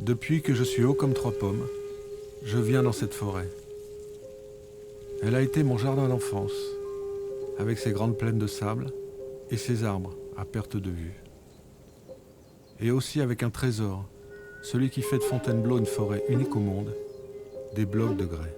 Depuis que je suis haut comme 3 pommes, je viens dans cette forêt. Elle a été mon jardin d'enfance, avec ses grandes plaines de sable et ses arbres à perte de vue. Et aussi avec un trésor, celui qui fait de Fontainebleau une forêt unique au monde, des blocs de grès.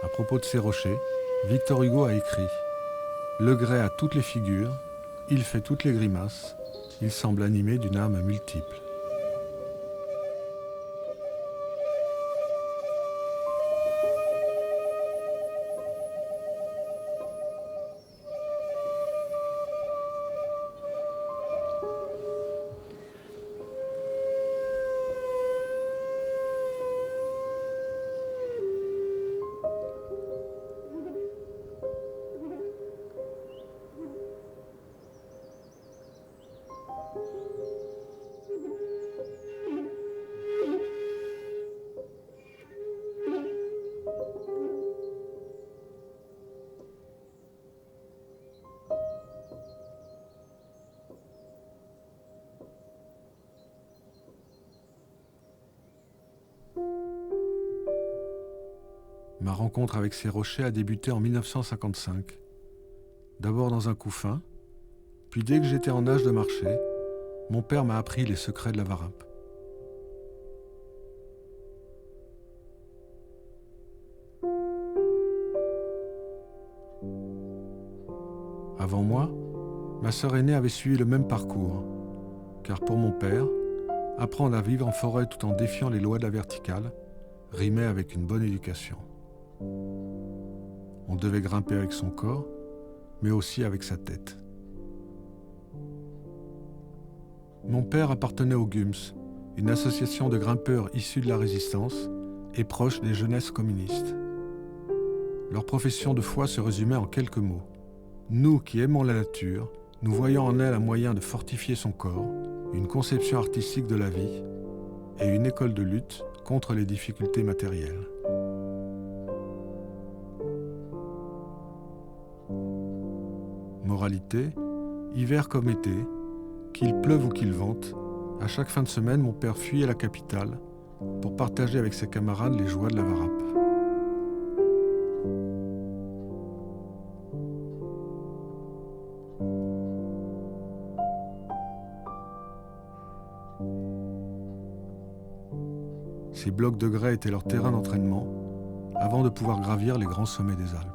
À propos de ces rochers, Victor Hugo a écrit « Le grès a toutes les figures, il fait toutes les grimaces, il semble animé d'une âme multiple. » Ma rencontre avec ces rochers a débuté en 1955. D'abord dans un couffin, puis dès que j'étais en âge de marcher, mon père m'a appris les secrets de la Varap. Avant moi, ma sœur aînée avait suivi le même parcours, car pour mon père, apprendre à vivre en forêt tout en défiant les lois de la verticale rimait avec une bonne éducation. On devait grimper avec son corps, mais aussi avec sa tête. Mon père appartenait au GUMS, une association de grimpeurs issus de la résistance et proche des jeunesses communistes. Leur profession de foi se résumait en quelques mots. Nous qui aimons la nature, nous voyons en elle un moyen de fortifier son corps, une conception artistique de la vie et une école de lutte contre les difficultés matérielles. Moralité, hiver comme été, qu'il pleuve ou qu'il vente, à chaque fin de semaine, mon père fuyait la capitale pour partager avec ses camarades les joies de la Varap. Ces blocs de grès étaient leur terrain d'entraînement avant de pouvoir gravir les grands sommets des Alpes.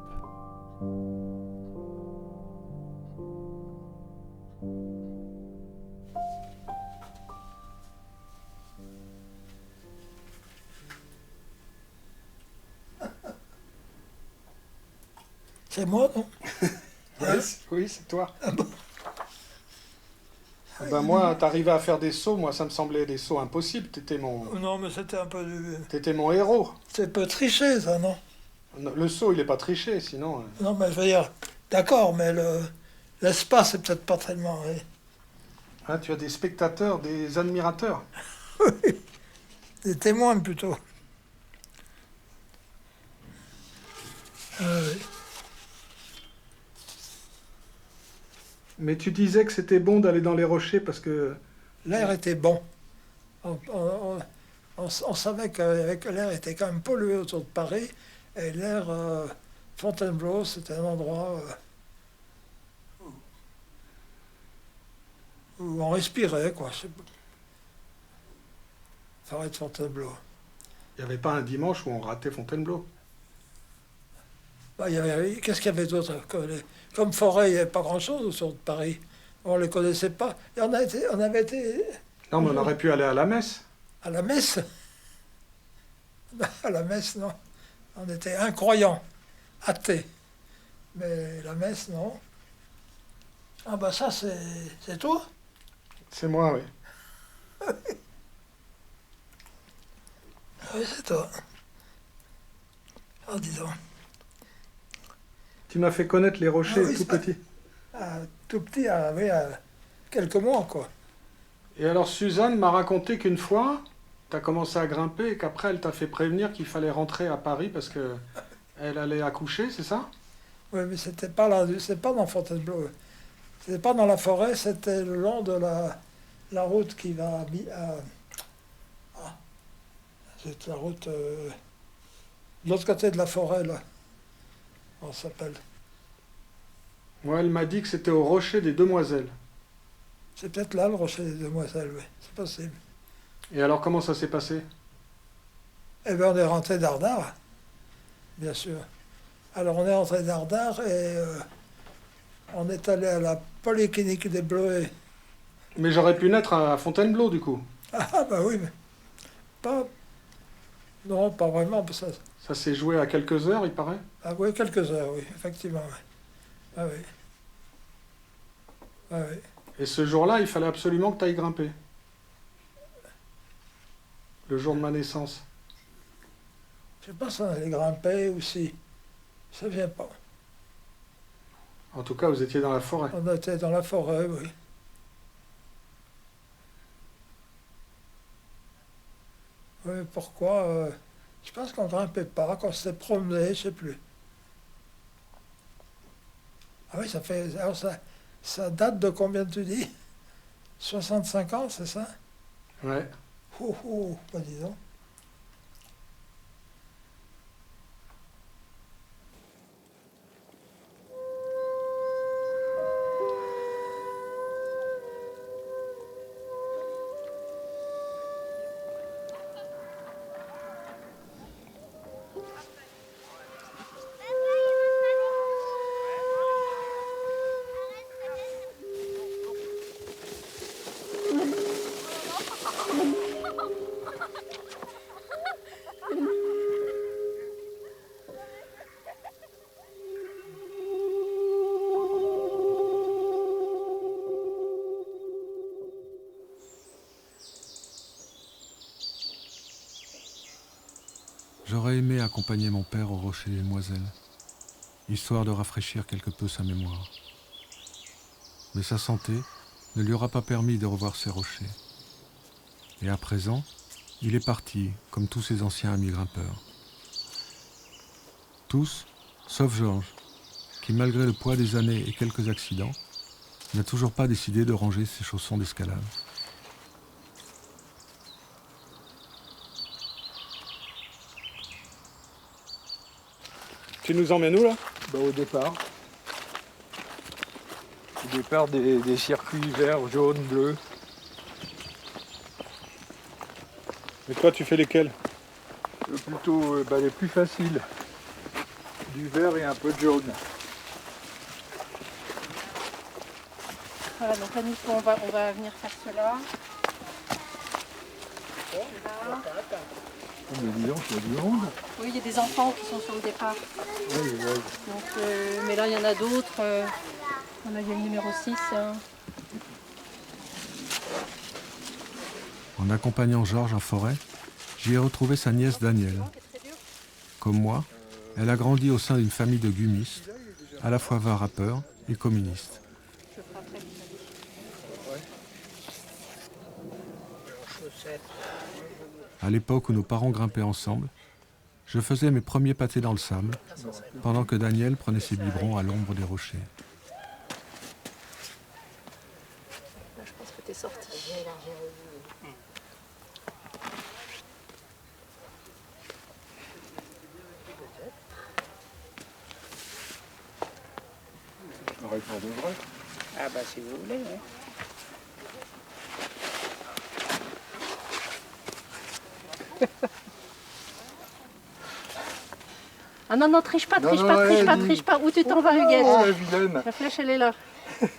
C'est moi, non? Oui, c'est toi. Ah bon? Moi, t'arrivais à faire des sauts, moi ça me semblait des sauts impossibles. Non, mais c'était un peu du... T'étais mon héros. C'est un peu triché, ça, non? Le saut, il est pas triché, sinon... Non, mais je veux dire, d'accord, mais l'espace, c'est peut-être pas tellement... Oui. Ah, tu as des spectateurs, des admirateurs. Des témoins, plutôt. Oui. Mais tu disais que c'était bon d'aller dans les rochers parce que... L'air était bon. On savait que l'air était quand même pollué autour de Paris, et l'air Fontainebleau, c'était un endroit où on respirait, quoi. Forêt de Fontainebleau. Il n'y avait pas un dimanche où on ratait Fontainebleau. Bah, qu'est-ce qu'il y avait d'autre? Comme forêt, il n'y avait pas grand-chose autour de Paris. On ne les connaissait pas. Et on avait été... Non, mais on aurait pu aller à la messe. À la messe? À la messe, non. On était incroyants, athées. Mais la messe, non. Ah bah ça, c'est toi? C'est moi, oui. Oui, c'est toi. Ah, dis donc. Tu m'as fait connaître les rochers oui, tout petit. Tout petit, oui, quelques mois, quoi. Et alors Suzanne m'a raconté qu'une fois, tu as commencé à grimper et qu'après elle t'a fait prévenir qu'il fallait rentrer à Paris parce que elle allait accoucher, c'est ça? Oui, mais c'était pas là, c'est pas dans Fontainebleau. C'était pas dans la forêt, c'était le long de la route qui va c'est la route de l'autre côté de la forêt, là. On s'appelle. Moi, elle m'a dit que c'était au Rocher des Demoiselles. C'est peut-être là, le Rocher des Demoiselles, oui. C'est possible. Et alors, comment ça s'est passé? Eh bien, on est rentré d'Ardard, bien sûr. Alors, on est rentré d'Ardard et on est allé à la polyclinique des Bleuets. Mais j'aurais pu naître à Fontainebleau, du coup. Ah, bah oui, mais pas. Non, pas vraiment. Ça, Ça s'est joué à quelques heures, il paraît. ah oui, quelques heures, oui, effectivement. Oui. Ah oui. Ah oui. Et ce jour-là, il fallait absolument que tu ailles grimper. Le jour de ma naissance. Je sais pas si on allait grimper ou si. Ça vient pas. En tout cas, vous étiez dans la forêt. On était dans la forêt, oui. Oui, pourquoi je pense qu'on grimpait pas, qu'on s'était promené, je sais plus. Ah oui, ça fait. Alors ça date de combien tu dis? 65 ans, c'est ça? Ouais. Bah dis donc. J'aurais aimé accompagner mon père au Rocher des Demoiselles, histoire de rafraîchir quelque peu sa mémoire. Mais sa santé ne lui aura pas permis de revoir ces rochers. Et à présent, il est parti, comme tous ses anciens amis grimpeurs. Tous, sauf Georges, qui malgré le poids des années et quelques accidents, n'a toujours pas décidé de ranger ses chaussons d'escalade. Tu nous emmènes où, là? Bah, au départ. Au départ des circuits verts, jaunes, bleus. Et toi, tu fais lesquels? Plutôt les plus faciles. Du vert et un peu de jaune. Voilà, donc là, nous, on va venir faire cela. Là. Mais dis donc, il y a du monde. Oui, il y a des enfants qui sont sur le départ. Oui, oui. Donc, mais là, il y en a d'autres. Là, il y a le numéro 6. En accompagnant Georges en forêt, j'y ai retrouvé sa nièce Danielle. Comme moi, elle a grandi au sein d'une famille de gummistes, à la fois varapeurs et communistes. À l'époque où nos parents grimpaient ensemble, je faisais mes premiers pâtés dans le sable, pendant que Daniel prenait ses biberons à l'ombre des rochers. Là, je pense que t'es sorti. Pareil pour de vrai. Ah bah si vous voulez, oui. Ah non, non, triche pas, Non, triche non, pas, triche ouais, pas, dis- triche pas. Où tu t'en vas, Huguette? Oh, la vilaine. La flèche, elle est là.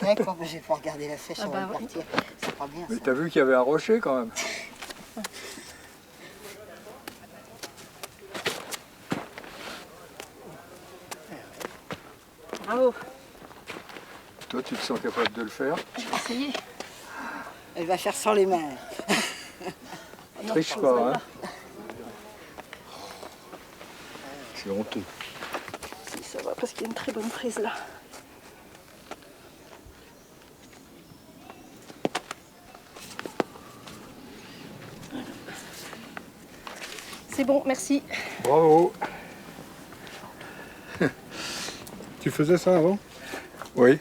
D'accord, mais je vais pas regarder la flèche Ah avant bah de oui. partir. C'est pas bien Mais ça. t'as vu qu'il y avait un rocher quand même. Bravo. Toi, tu te sens capable de le faire. Je vais essayer. Elle va faire sans les mains. Non, Triche je pas, penserais hein. C'est honteux. Si, ça va, parce qu'il y a une très bonne prise là. C'est bon, merci. Bravo. Tu faisais ça avant? Oui.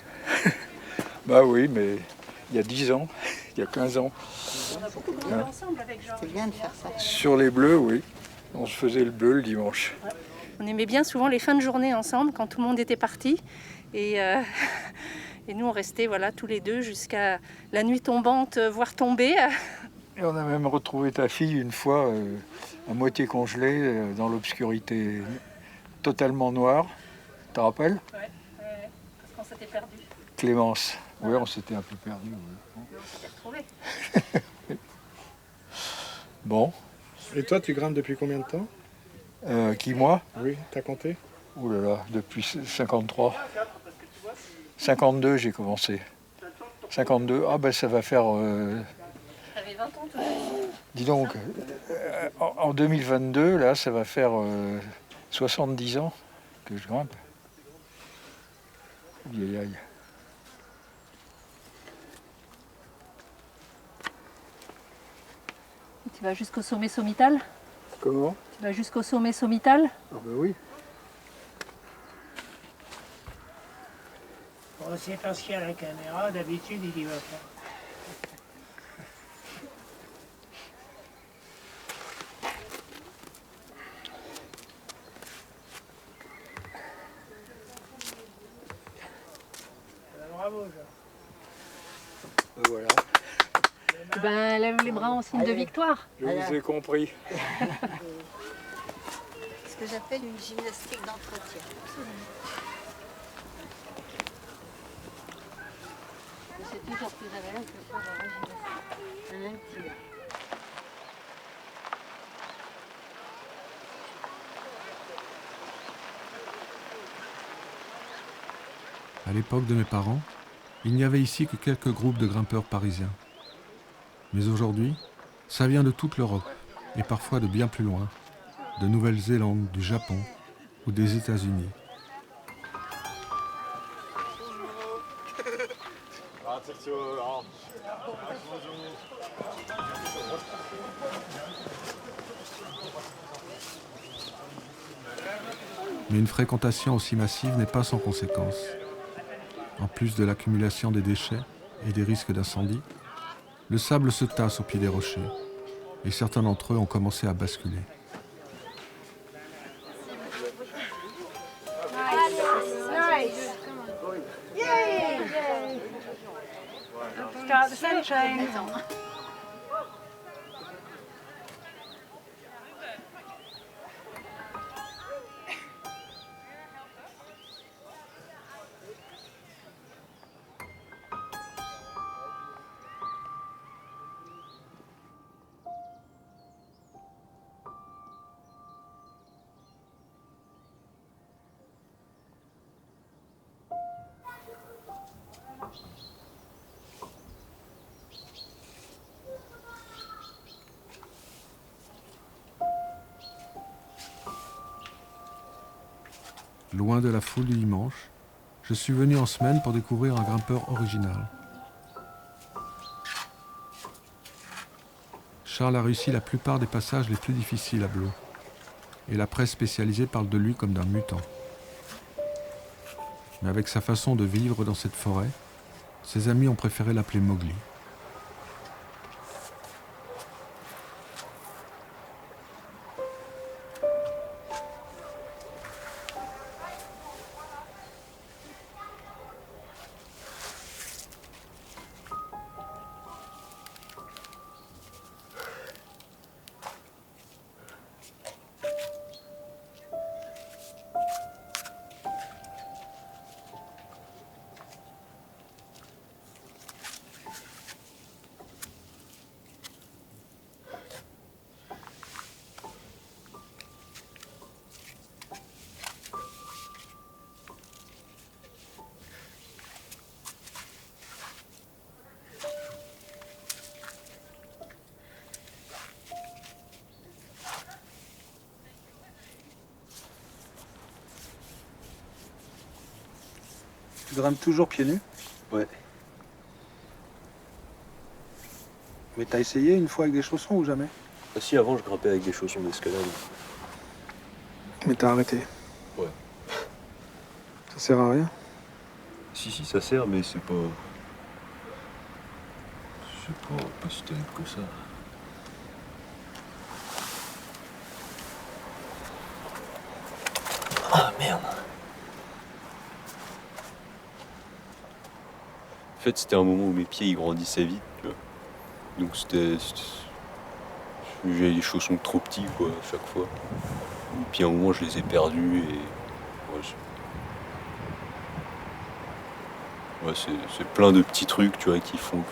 Bah oui, mais il y a 10 ans, il y a 15 ans. On a beaucoup grandi ensemble avec Georges. C'est bien de faire ça. Sur les bleus, oui. On se faisait le bleu le dimanche. On aimait bien souvent les fins de journée ensemble quand tout le monde était parti. Et, et nous, on restait voilà, tous les deux jusqu'à la nuit tombante, voire tomber. Et on a même retrouvé ta fille une fois, à moitié congelée, dans l'obscurité totalement noire. Tu te rappelles? Ouais, parce qu'on s'était perdus. Clémence. Oui, on s'était un peu perdus. Oui. Mais on s'était retrouvés. Bon. Et toi, tu grimpes depuis combien de temps? Qui, moi? Oui, t'as compté? Ouh là là, depuis 53. 52, j'ai commencé. 52, ah ben ça va faire... T'avais 20 ans, toi. dis donc, en 2022, là, ça va faire 70 ans que je grimpe. Aïe, aïe, aïe. Tu vas jusqu'au sommet sommital? Comment? Tu vas jusqu'au sommet sommital? Ah ben oui. Bon, c'est parce qu'il y a la caméra, d'habitude il y va pas. Bravo, Jean. Voilà, Ben, lève les bras en signe de victoire. je vous ai compris. Ce que j'appelle une gymnastique d'entretien. C'est toujours plus agréable que faire dans la gymnastique. À l'époque de mes parents, il n'y avait ici que quelques groupes de grimpeurs parisiens. Mais aujourd'hui, ça vient de toute l'Europe, et parfois de bien plus loin, de Nouvelle-Zélande, du Japon ou des États-Unis. Mais une fréquentation aussi massive n'est pas sans conséquences. En plus de l'accumulation des déchets et des risques d'incendie, le sable se tasse au pied des rochers et certains d'entre eux ont commencé à basculer. Start the sun train. Loin de la foule du dimanche, je suis venu en semaine pour découvrir un grimpeur original. Charles a réussi la plupart des passages les plus difficiles à Blot, et la presse spécialisée parle de lui comme d'un mutant. Mais avec sa façon de vivre dans cette forêt, ses amis ont préféré l'appeler Mowgli. Tu grimpes toujours pieds nus? Ouais. Mais t'as essayé une fois avec des chaussons ou jamais? Ah si, avant je grimpais avec des chaussons d'escalade. Mais t'as arrêté. Ouais. Ça sert à rien. Si, ça sert, mais c'est pas... C'est pas si terrible que ça. Ah merde. En fait, c'était un moment où mes pieds ils grandissaient vite, tu vois. Donc j'avais des chaussons trop petits, quoi, à chaque fois. Et puis à un moment, je les ai perdus et... Ouais, c'est plein de petits trucs, tu vois, qui font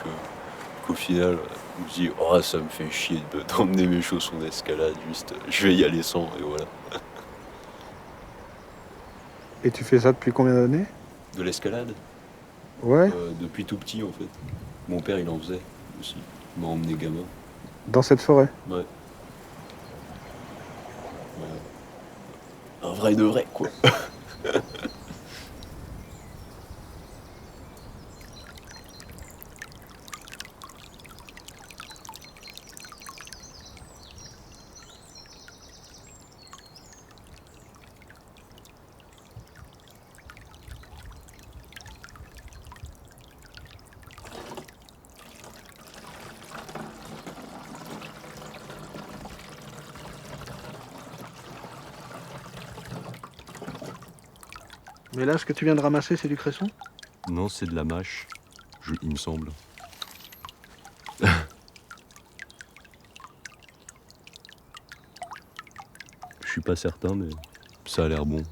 qu'au final, je me dis, oh, ça me fait chier d'emmener mes chaussons d'escalade, juste, je vais y aller sans, et voilà. Et tu fais ça depuis combien d'années? De l'escalade? Ouais. Depuis tout petit, en fait. Mon père, il en faisait aussi. Il m'a emmené gamin. Dans cette forêt? Ouais. Ouais. Un vrai de vrai, quoi. Mais là, ce que tu viens de ramasser, c'est du cresson? Non, c'est de la mâche, il me semble. Je suis pas certain, mais ça a l'air bon.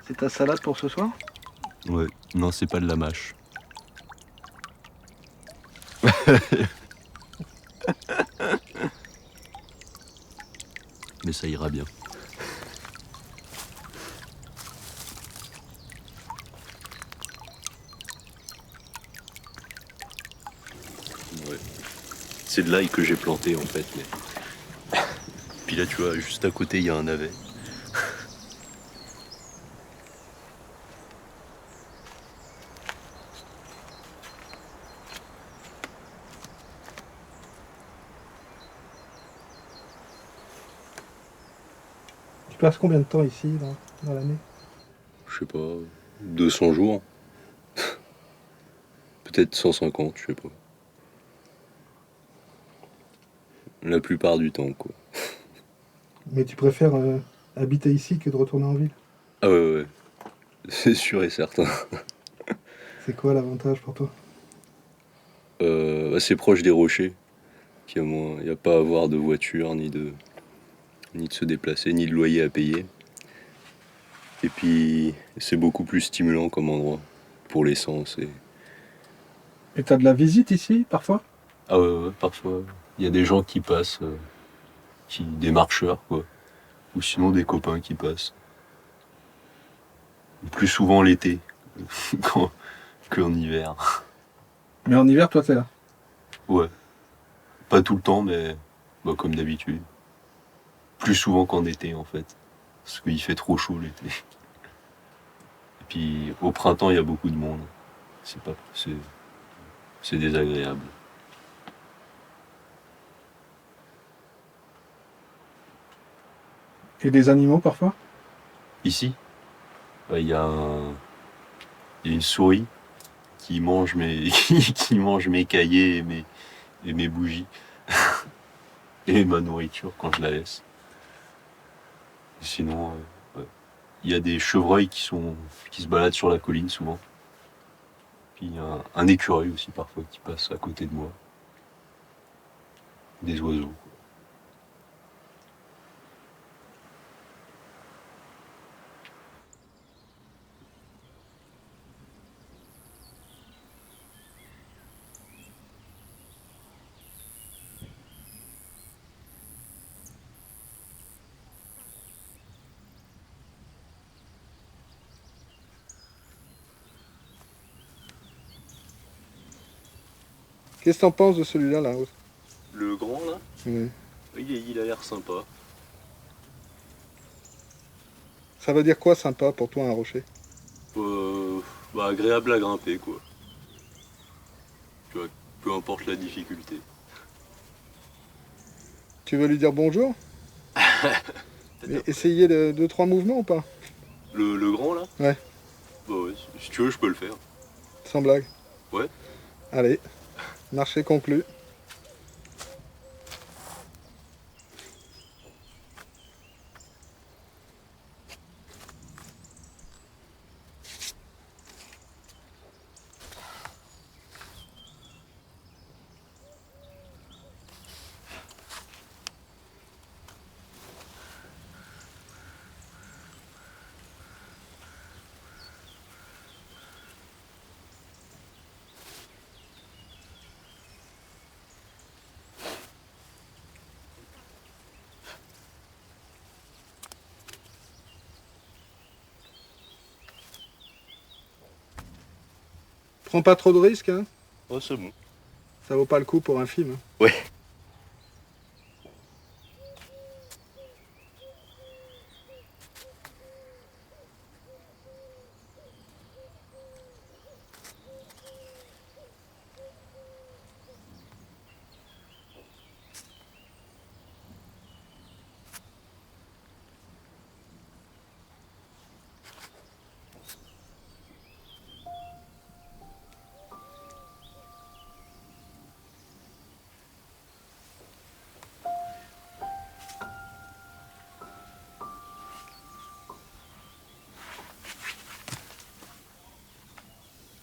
C'est ta salade pour ce soir? Ouais, non, c'est pas de la mâche. Mais ça ira bien. Ouais. C'est de l'ail que j'ai planté en fait. Mais... Puis là, tu vois, juste à côté, il y a un navet. Tu passes combien de temps ici dans l'année? Je sais pas, 200 jours. Peut-être 150, je sais pas. La plupart du temps, quoi. Mais tu préfères habiter ici que de retourner en ville? Ah ouais. C'est sûr et certain. C'est quoi l'avantage pour toi? C'est proche des rochers. Il n'y a pas à avoir de voiture, ni de se déplacer, ni de loyer à payer. Et puis, c'est beaucoup plus stimulant comme endroit pour l'essence. Et t'as de la visite ici, parfois? Ah ouais, parfois. Il y a des gens qui passent, des marcheurs, quoi. Ou sinon des copains qui passent. Plus souvent l'été qu'en hiver. Mais en hiver, toi, t'es là? Ouais. Pas tout le temps, mais comme d'habitude. Plus souvent qu'en été, en fait. Parce qu'il fait trop chaud l'été. Et puis, au printemps, il y a beaucoup de monde. C'est désagréable. Et des animaux, parfois? Ici, il y a une souris qui mange qui mange mes cahiers et mes bougies. Et ma nourriture quand je la laisse. Sinon, ouais. Il y a des chevreuils qui se baladent sur la colline souvent. Puis il y a un écureuil aussi parfois qui passe à côté de moi. Des oiseaux. Qu'est-ce que t'en penses de celui-là, là? Le grand là, Oui. il a l'air sympa. Ça veut dire quoi, sympa, pour toi, un rocher? Agréable à grimper, quoi. Tu vois, peu importe la difficulté. Tu veux lui dire bonjour? Et essayer 2-3 mouvements ou pas? Le grand, là? Ouais. Bah ouais, si tu veux, je peux le faire. Sans blague. Ouais. Allez, marché conclu. Prends pas trop de risques, hein. Oh, c'est bon. Ça vaut pas le coup pour un film. Ouais.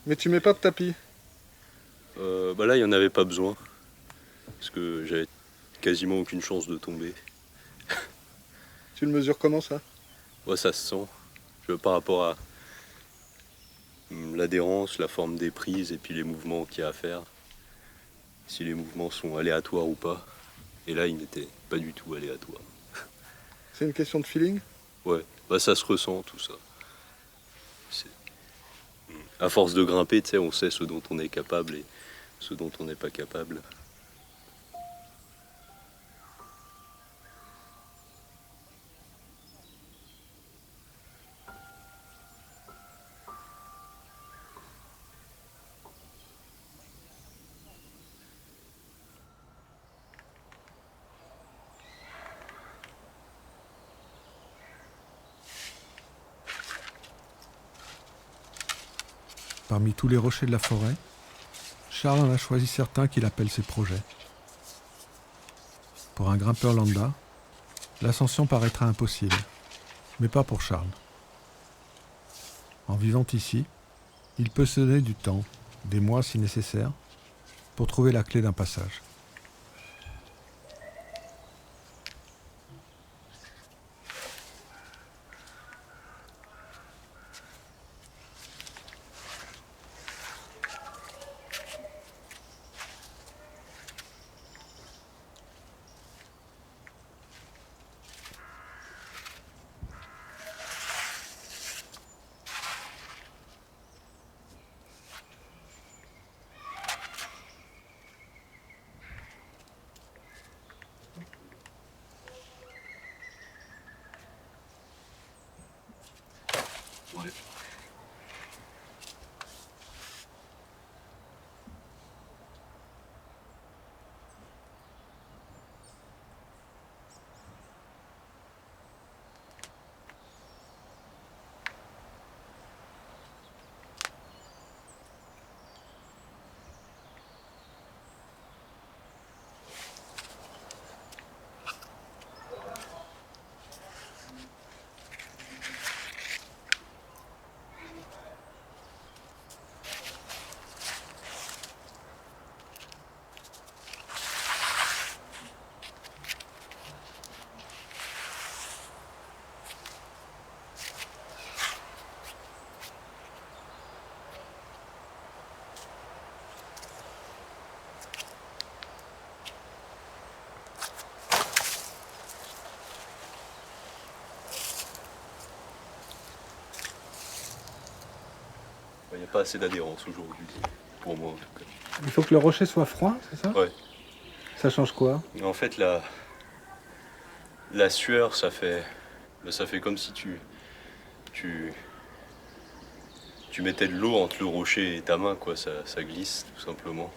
Mais tu mets pas de tapis. Là, il n'y en avait pas besoin. Parce que j'avais quasiment aucune chance de tomber. Tu le mesures comment ça? Ouais, ça se sent. Par rapport à l'adhérence, la forme des prises et puis les mouvements qu'il y a à faire. Si les mouvements sont aléatoires ou pas. Et là, ils n'étaient pas du tout aléatoires. C'est une question de feeling? Ouais, ça se ressent tout ça. À force de grimper, tu sais, on sait ce dont on est capable et ce dont on n'est pas capable. Parmi tous les rochers de la forêt, Charles en a choisi certains qu'il appelle ses projets. Pour un grimpeur lambda, l'ascension paraîtra impossible, mais pas pour Charles. En vivant ici, il peut se donner du temps, des mois si nécessaire, pour trouver la clé d'un passage. Ouais. Il n'y a pas assez d'adhérence aujourd'hui, pour moi en tout cas. Il faut que le rocher soit froid, c'est ça? Ouais. Ça change quoi? En fait, la sueur, ça fait comme si tu tu mettais de l'eau entre le rocher et ta main, quoi, ça glisse tout simplement.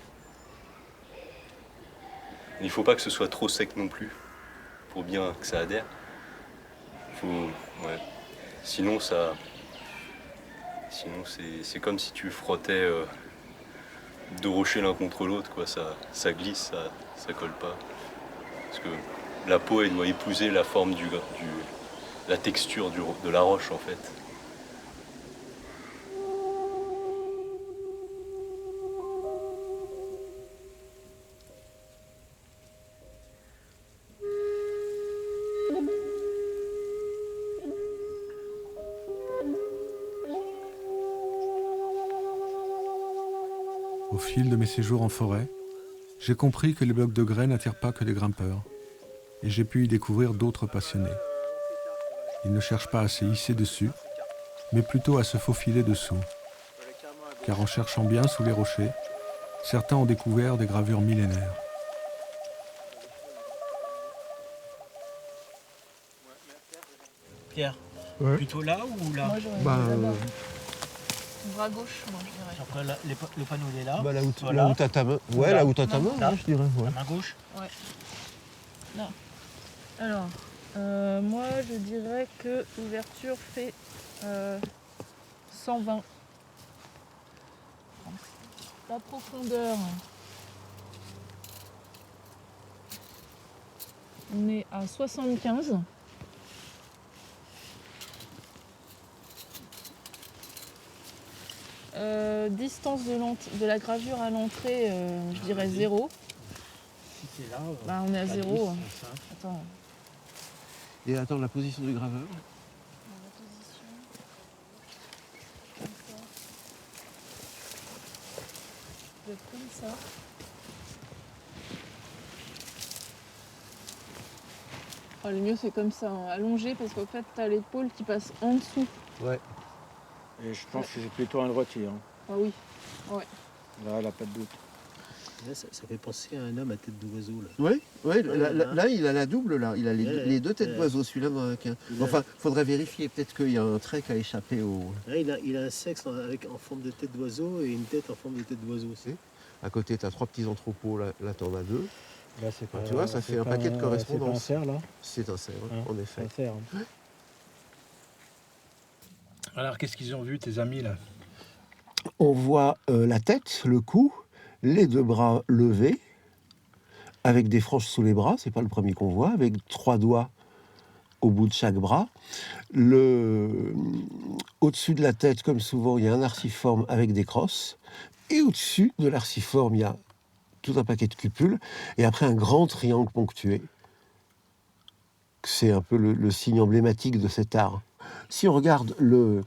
Il ne faut pas que ce soit trop sec non plus, pour bien que ça adhère. Ouais. Sinon c'est comme si tu frottais deux rochers l'un contre l'autre, quoi. Ça glisse, ça colle pas. Parce que la peau, elle doit épouser la forme la texture de la roche, en fait. Au fil de mes séjours en forêt, j'ai compris que les blocs de grès n'attirent pas que les grimpeurs, et j'ai pu y découvrir d'autres passionnés. Ils ne cherchent pas à se hisser dessus, mais plutôt à se faufiler dessous. Car en cherchant bien sous les rochers, certains ont découvert des gravures millénaires. Pierre, Ouais. plutôt là ou là? Moi, j'aurais Bah, dit là-bas. Bras gauche, moi, je dirais. Après, le panneau il est là. Bah, là où Voilà. t'as ta main. Ouais, là où t'as ta main, Là. ouais, je dirais. Ouais. La main gauche. Alors, moi, je dirais que l'ouverture fait 120. La profondeur, on est à 75. Distance de la gravure à l'entrée, je dirais 0. Si c'est là. Bah, on est à 0. 10, Attends. Et attends, la position du graveur. Comme ça. Oh, le mieux c'est comme ça, hein, allongé, parce qu'en fait t'as l'épaule qui passe en dessous. Ouais. Et je pense que c'est plutôt un droitier. Hein. Ah oui. Là, elle n'a pas de doute. Là, ça fait penser à un homme à tête d'oiseau. Là. Oui, là, il a la double, là. Il a les deux têtes d'oiseau, celui-là n'en a qu'un. Enfin, faudrait vérifier, peut-être qu'il y a un trait qui a échappé au... Là, il a un sexe en forme de tête d'oiseau et une tête en forme de tête d'oiseau aussi. À côté, tu as 3 petits entrepôts, là t'en as 2. Là, c'est pas, tu vois, ça fait un paquet de correspondances. C'est un cerf, là. C'est un cerf, en effet. Un cerf. Alors, qu'est-ce qu'ils ont vu, tes amis, là? On voit la tête, le cou, les 2 bras levés, avec des franges sous les bras, c'est pas le premier qu'on voit, avec 3 doigts au bout de chaque bras. Au-dessus de la tête, comme souvent, il y a un arciforme avec des crosses. Et au-dessus de l'arciforme, il y a tout un paquet de cupules. Et après, un grand triangle ponctué. C'est un peu le signe emblématique de cet art. Si on regarde le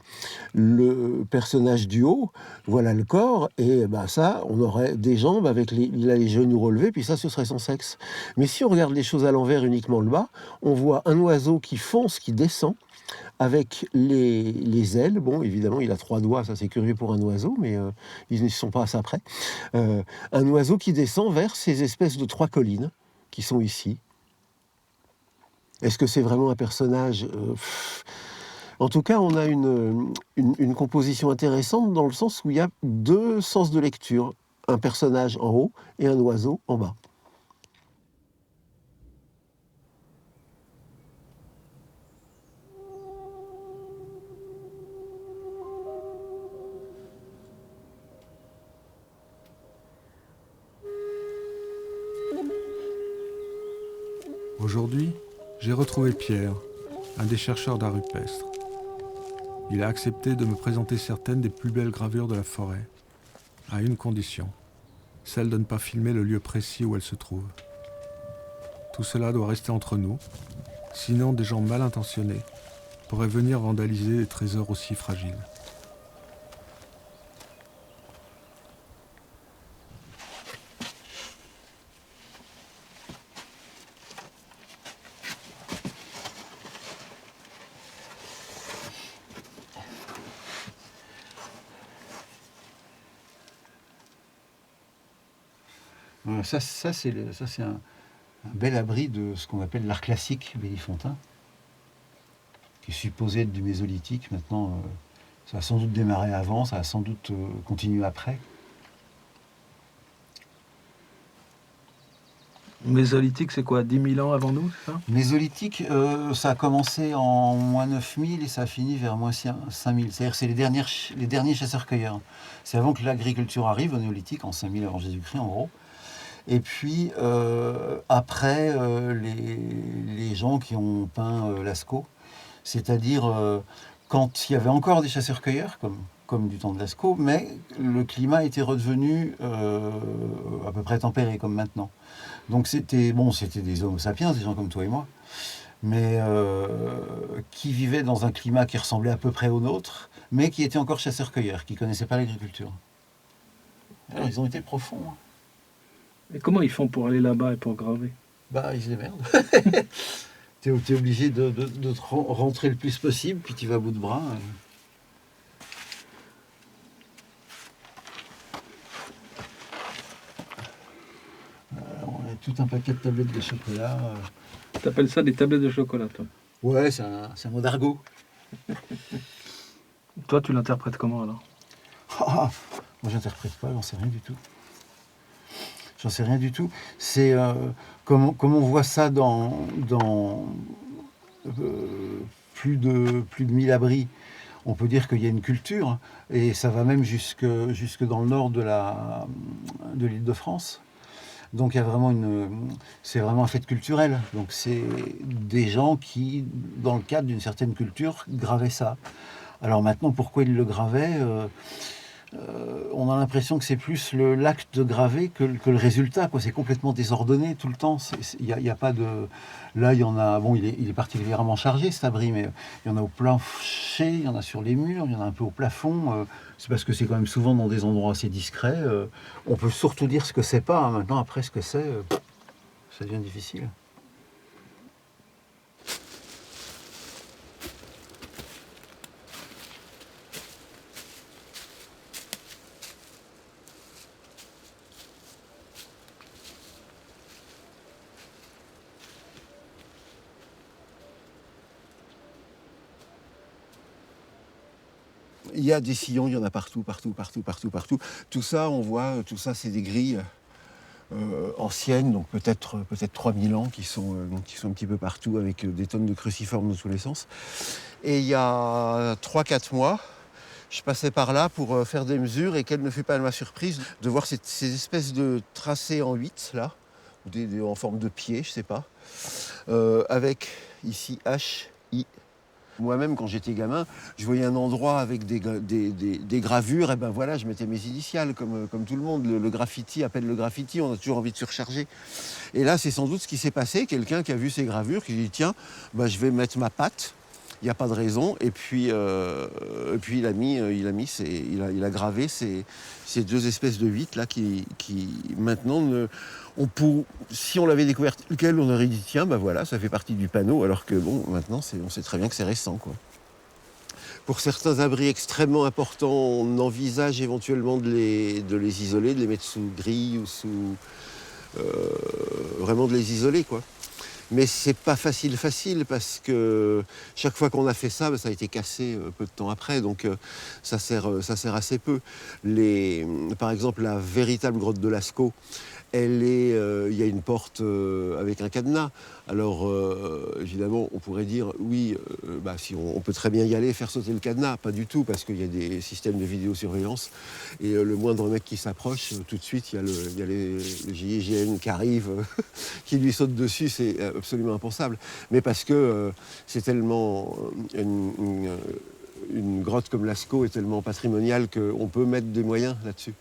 personnage du haut, voilà le corps, et ça, on aurait des jambes avec il a les genoux relevés, puis ça, ce serait son sexe. Mais si on regarde les choses à l'envers, uniquement le bas, on voit un oiseau qui fonce, qui descend, avec les ailes. Bon, évidemment, il a 3 doigts, ça c'est curieux pour un oiseau, mais ils ne sont pas à ça près. Un oiseau qui descend vers ces espèces de 3 collines qui sont ici. Est-ce que c'est vraiment un personnage En tout cas, on a une composition intéressante dans le sens où il y a 2 sens de lecture. Un personnage en haut et un oiseau en bas. Aujourd'hui, j'ai retrouvé Pierre, un des chercheurs d'art rupestre. Il a accepté de me présenter certaines des plus belles gravures de la forêt, à une condition, celle de ne pas filmer le lieu précis où elles se trouvent. Tout cela doit rester entre nous, sinon des gens mal intentionnés pourraient venir vandaliser des trésors aussi fragiles. Ça c'est un bel abri de ce qu'on appelle l'art classique Bélifontain, qui est supposé être du mésolithique. Maintenant, Ça a sans doute démarré avant, ça a sans doute continué après. Mésolithique, c'est quoi, 10 000 ans avant nous, c'est ça? Mésolithique, ça a commencé en moins 9000 et ça a fini vers moins 5000. C'est-à-dire que c'est les derniers chasseurs-cueilleurs. C'est avant que l'agriculture arrive, au néolithique, en 5000 avant Jésus-Christ en gros. Et puis après, les gens qui ont peint Lascaux, c'est-à-dire quand il y avait encore des chasseurs-cueilleurs, comme du temps de Lascaux, mais le climat était redevenu à peu près tempéré, comme maintenant. Donc c'était des homo sapiens, des gens comme toi et moi, mais qui vivaient dans un climat qui ressemblait à peu près au nôtre, mais qui étaient encore chasseurs-cueilleurs, qui ne connaissaient pas l'agriculture. Alors, ils ont été profonds. Et comment ils font pour aller là-bas et pour graver? Bah, ils se démerdent. T'es obligé de te rentrer le plus possible, puis tu vas à bout de bras. On a tout un paquet de tablettes de chocolat. T'appelles ça des tablettes de chocolat, toi? Ouais, c'est un mot d'argot. Toi, tu l'interprètes comment, alors? Moi, j'interprète pas, j'en sais rien du tout. J'en sais rien du tout. C'est comme on voit ça dans plus de 1000 abris. On peut dire qu'il y a une culture, et ça va même jusque dans le nord de l'Île-de-France. Donc il y a vraiment c'est vraiment un fait culturel. Donc c'est des gens qui, dans le cadre d'une certaine culture, gravaient ça. Alors maintenant, pourquoi ils le gravaient on a l'impression que c'est plus l'acte de graver que le résultat, quoi. C'est complètement désordonné tout le temps. Il y a pas de... Là, il y en a... Bon, il est particulièrement chargé, cet abri, mais il y en a au plancher, il y en a sur les murs, il y en a un peu au plafond. C'est parce que c'est quand même souvent dans des endroits assez discrets. On peut surtout dire ce que c'est pas. Hein. Maintenant, après, ce que c'est, ça devient difficile. Il y a des sillons, il y en a partout. Tout ça, on voit, tout ça, c'est des grilles anciennes, donc peut-être 3000 ans, qui sont un petit peu partout, avec des tonnes de cruciformes dans tous les sens. Et il y a 3-4 mois, je passais par là pour faire des mesures, et quelle ne fut pas ma surprise de voir ces espèces de tracés en 8, là, en forme de pied, je sais pas, avec ici H-I. Moi-même, quand j'étais gamin, je voyais un endroit avec des gravures, et ben voilà, je mettais mes initiales, comme tout le monde. Le graffiti appelle le graffiti, on a toujours envie de surcharger. Et là, c'est sans doute ce qui s'est passé. Quelqu'un qui a vu ces gravures, qui dit, tiens, ben, je vais mettre ma patte, il n'y a pas de raison. Et puis il a gravé ces deux espèces de 8 là qui maintenant si on l'avait découvert lequel, on aurait dit tiens ben voilà, ça fait partie du panneau, alors que bon, maintenant on sait très bien que c'est récent, quoi. Pour certains abris extrêmement importants, on envisage éventuellement de les isoler, de les mettre sous grille ou sous vraiment de les isoler, quoi. Mais c'est pas facile parce que chaque fois qu'on a fait ça, ben, ça a été cassé peu de temps après, donc ça sert assez peu. Par exemple, la véritable grotte de Lascaux, il y a une porte avec un cadenas. Alors évidemment, on pourrait dire oui, si on peut très bien y aller et faire sauter le cadenas. Pas du tout, parce qu'il y a des systèmes de vidéosurveillance, et le moindre mec qui s'approche, tout de suite, il y a le GIGN qui arrive, qui lui saute dessus. C'est absolument impensable. Mais parce que c'est tellement une grotte comme Lascaux est tellement patrimoniale qu'on peut mettre des moyens là-dessus.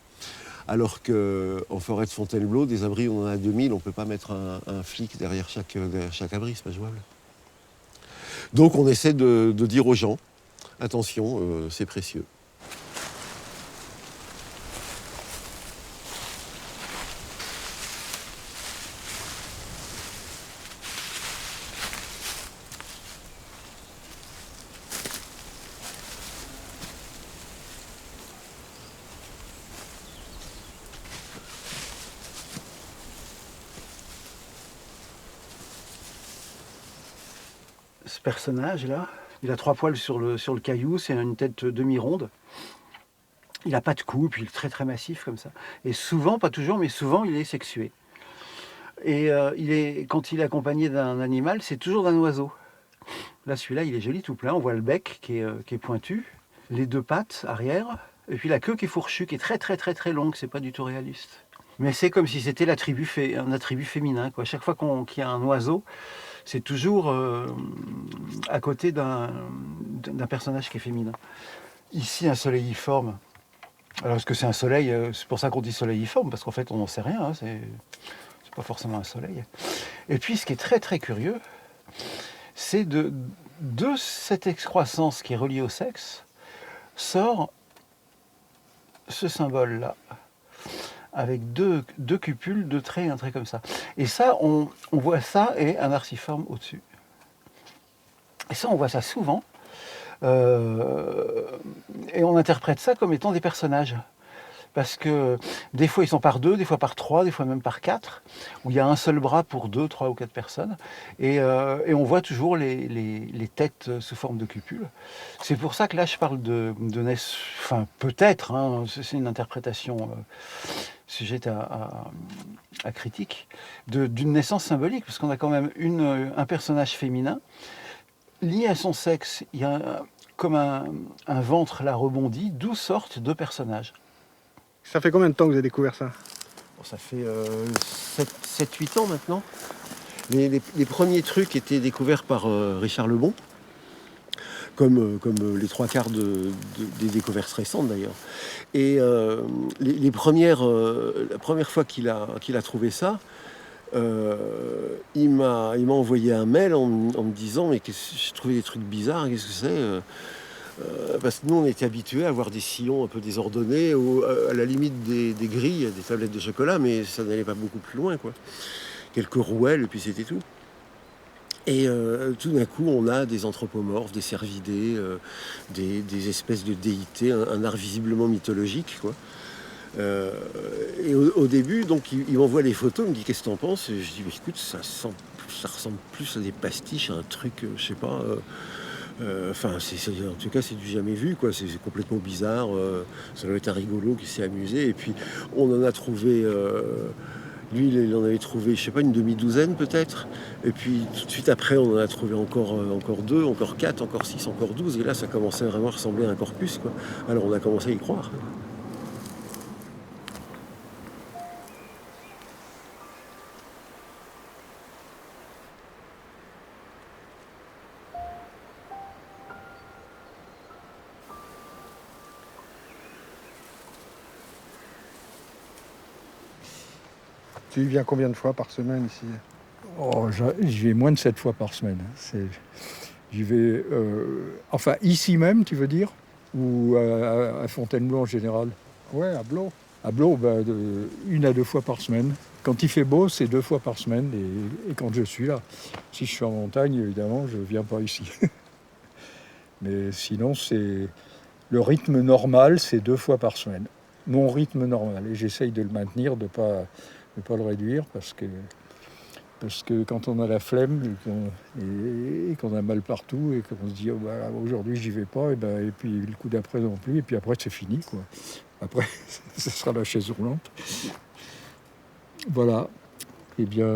Alors qu'en forêt de Fontainebleau, des abris, on en a 2000, on ne peut pas mettre un flic derrière chaque abri, c'est pas jouable. Donc on essaie de dire aux gens, attention, c'est précieux. Ce personnage-là, Il a 3 poils sur le caillou, c'est une tête demi-ronde. Il n'a pas de cou, puis il est très très massif comme ça. Et souvent, pas toujours, mais souvent, il est sexué. Et quand il est accompagné d'un animal, c'est toujours d'un oiseau. Là, celui-là, il est joli tout plein. On voit le bec qui est pointu, les 2 pattes arrière, et puis la queue qui est fourchue, qui est très très très très longue. C'est pas du tout réaliste. Mais c'est comme si c'était un attribut féminin, quoi. Chaque fois qu'il y a un oiseau, c'est toujours à côté d'un personnage qui est féminin. Ici, un soleiliforme. Alors, est-ce que c'est un soleil? C'est pour ça qu'on dit soleiliforme, parce qu'en fait, on n'en sait rien. Hein, c'est pas forcément un soleil. Et puis, ce qui est très très curieux, c'est de cette excroissance qui est reliée au sexe, sort ce symbole-là, avec deux cupules, 2 traits, un trait comme ça. Et ça, on voit ça et un arciforme au-dessus. Et ça, on voit ça souvent. Et on interprète ça comme étant des personnages. Parce que des fois ils sont par 2, des fois par 3, des fois même par 4, où il y a un seul bras pour 2, 3 ou 4 personnes. Et on voit toujours les têtes sous forme de cupules. C'est pour ça que là je parle de naissance, enfin peut-être, hein, c'est une interprétation sujette à critique, d'une naissance symbolique, parce qu'on a quand même un personnage féminin. Lié à son sexe, il y a comme un ventre là rebondi, d'où sortent 2 personnages. Ça fait combien de temps que vous avez découvert ça? Ça fait 7-8 ans maintenant. Les premiers trucs étaient découverts par Richard Lebon, comme les 3/4 des découvertes récentes d'ailleurs. Et la première fois qu'il a trouvé ça, il m'a envoyé un mail en me disant mais j'ai trouvé des trucs bizarres, qu'est-ce que c'est parce que nous on était habitués à avoir des sillons un peu désordonnés ou à la limite des grilles, des tablettes de chocolat, mais ça n'allait pas beaucoup plus loin, quoi. Quelques rouelles et puis c'était tout. Et tout d'un coup on a des anthropomorphes, des cervidés, des espèces de déités, un art visiblement mythologique, quoi. Et au début, donc, il m'envoie les photos, il me dit qu'est-ce que t'en penses? Et je dis mais écoute, ça ressemble plus à des pastiches, à un truc, je sais pas. Enfin, en tout cas, c'est du jamais vu, quoi. C'est complètement bizarre. Ça doit être un rigolo qui s'est amusé. Et puis, on en a trouvé. Lui, il en avait trouvé, je sais pas, une demi-douzaine peut-être. Et puis, tout de suite après, on en a trouvé encore 2, encore 4, encore 6, encore 12. Et là, ça commençait vraiment à ressembler à un corpus, quoi. Alors, on a commencé à y croire. Tu y viens combien de fois par semaine ici? Oh, j'y vais moins de 7 fois par semaine. J'y vais, enfin ici même, tu veux dire, ou à Fontainebleau en général? Ouais, à Blot. À Blot, 1 à 2 fois par semaine. Quand il fait beau, c'est 2 fois par semaine, et quand je suis là. Si je suis en montagne, évidemment, je ne viens pas ici. Mais sinon, c'est le rythme normal, c'est 2 fois par semaine. Mon rythme normal, et j'essaye de le maintenir, de ne pas le réduire, parce que quand on a la flemme et qu'on a mal partout et qu'on se dit oh, aujourd'hui j'y vais pas, et puis le coup d'après non plus, et puis après c'est fini, quoi. Après ce sera la chaise roulante. Voilà. Eh bien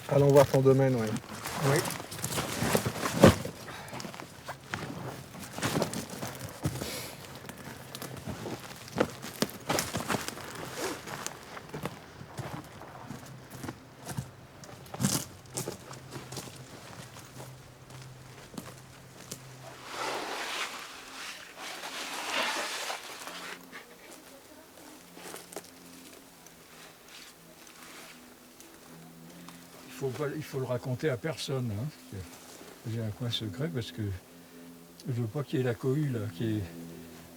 allons voir ton domaine, ouais. Oui. Il faut le raconter à personne. Hein. J'ai un coin secret parce que je veux pas qu'il y ait la cohue là, qui est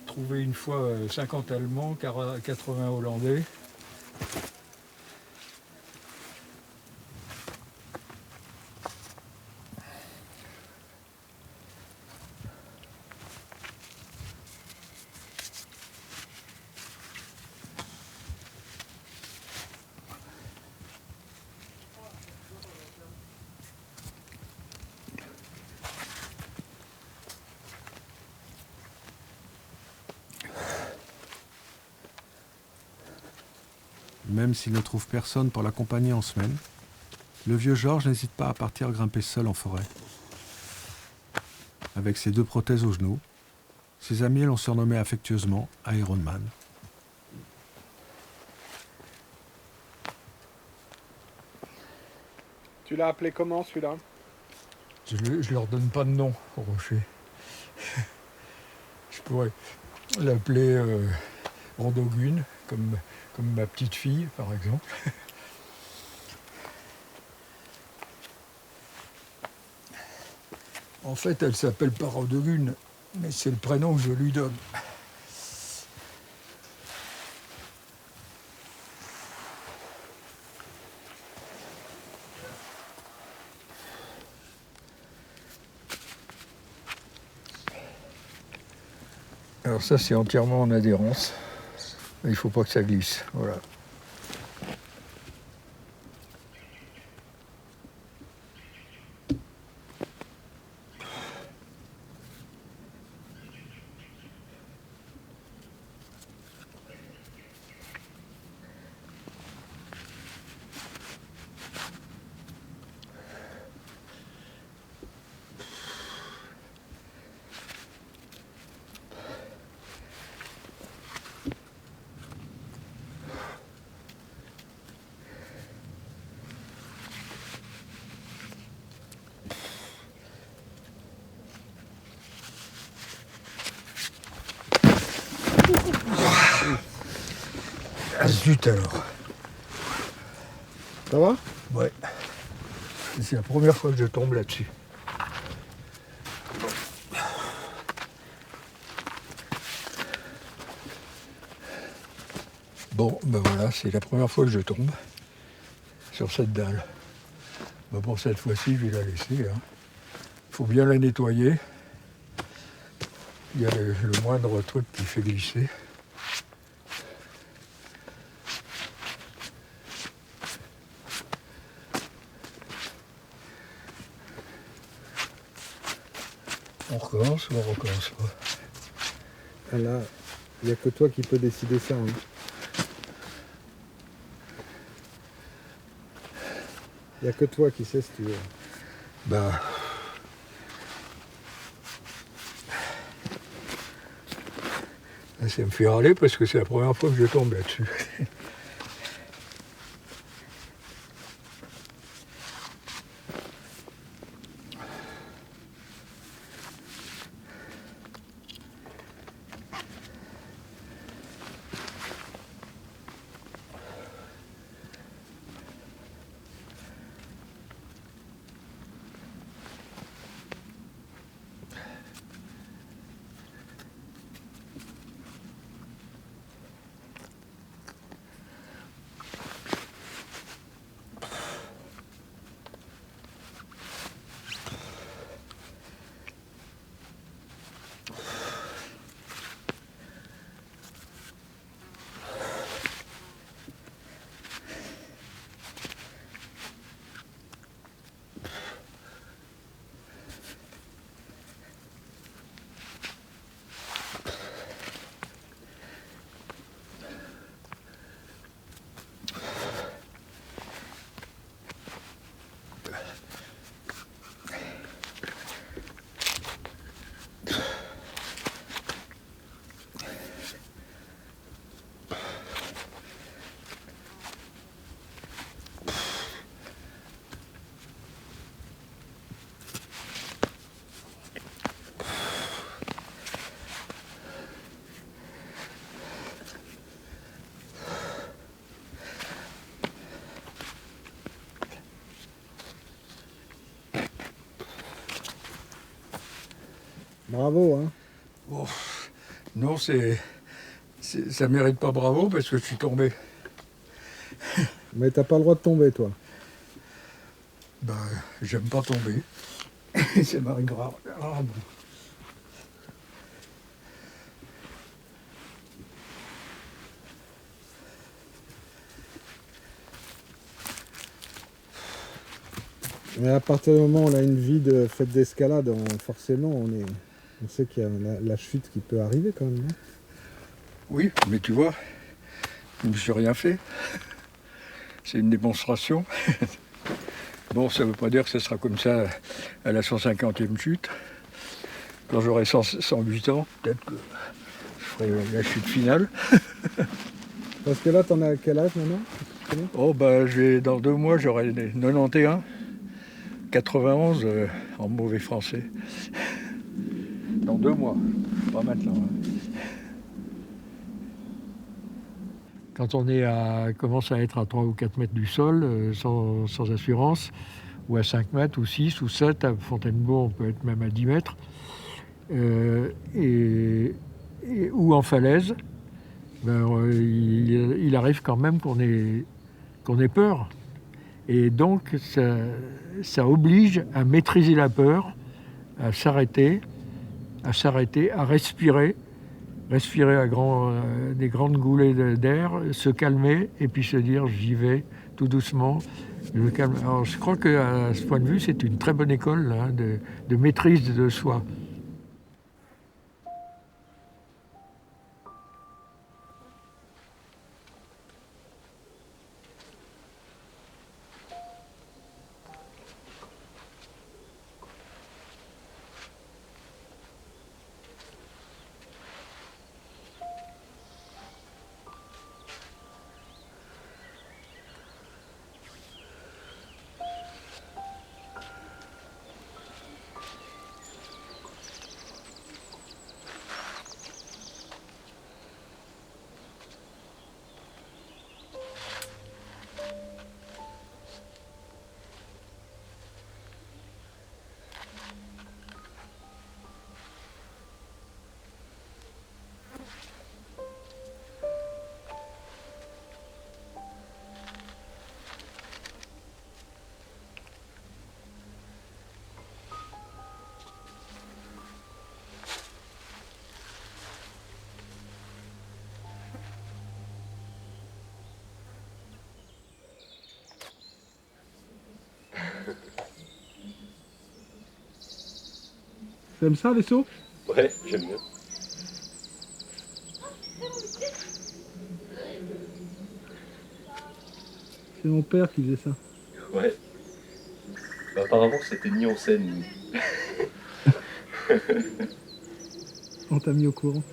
trouvé une fois 50 Allemands, 80 Hollandais. Même s'il ne trouve personne pour l'accompagner en semaine, le vieux Georges n'hésite pas à partir grimper seul en forêt. Avec ses 2 prothèses aux genoux, ses amis l'ont surnommé affectueusement Iron Man. Tu l'as appelé comment celui-là? Je leur donne pas de nom aux rochers. Je pourrais l'appeler Rodogune, comme ma petite fille, par exemple. En fait, elle s'appelle pas Rodogune, mais c'est le prénom que je lui donne. Alors ça, c'est entièrement en adhérence. Il ne faut pas que ça glisse. Voilà. Ah zut alors. Ça va? Ouais. C'est la première fois que je tombe là-dessus. Bon, ben voilà, c'est la première fois que je tombe sur cette dalle. Ben pour cette fois-ci, je vais la laisser. Il faut bien la nettoyer. Il y a le moindre truc qui fait glisser. On recommence ou on recommence pas? Ah là, il n'y a que toi qui peux décider ça. Hein. Il n'y a que toi qui sais si tu veux. Bah. Ça me fait râler parce que c'est la première fois que je tombe là-dessus. Bravo, hein. Oh, non, ça mérite pas bravo parce que je suis tombé. Mais t'as pas le droit de tomber, toi. Ben, j'aime pas tomber. Ça m'arrive rarement. Mais à partir du moment où on a une vie de fête d'escalade, forcément, on sait qu'il y a la chute qui peut arriver quand même. Non? Oui, mais tu vois, je me suis rien fait. C'est une démonstration. Bon, ça ne veut pas dire que ce sera comme ça à la 150e chute. Quand j'aurai 108 ans, peut-être que je ferai la chute finale. Parce que là, t'en as quel âge maintenant? Oh, bah, dans 2 mois, j'aurai 91, 91 en mauvais français. Dans 2 mois, pas maintenant. Quand on commence à être à 3 ou 4 mètres du sol, sans assurance, ou à 5 mètres, ou 6, ou 7, à Fontainebleau, on peut être même à 10 mètres, ou en falaise, ben, il arrive quand même qu'on ait peur. Et donc, ça oblige à maîtriser la peur, à s'arrêter, à respirer à des grandes goulées d'air, se calmer et puis se dire j'y vais tout doucement. Je calme. Alors, je crois qu'à ce point de vue, c'est une très bonne école là, de maîtrise de soi. T'aimes ça, les sauts? Ouais, j'aime bien. C'est mon père qui faisait ça. Ouais. Bah, apparemment, c'était mis en scène. On t'a mis au courant.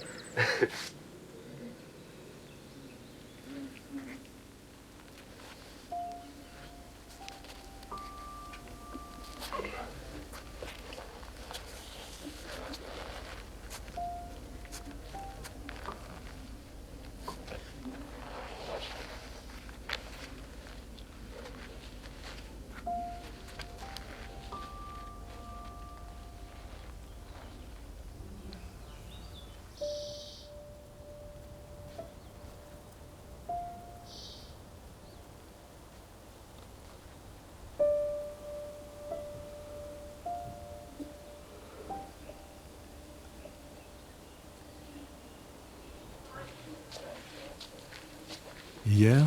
Hier,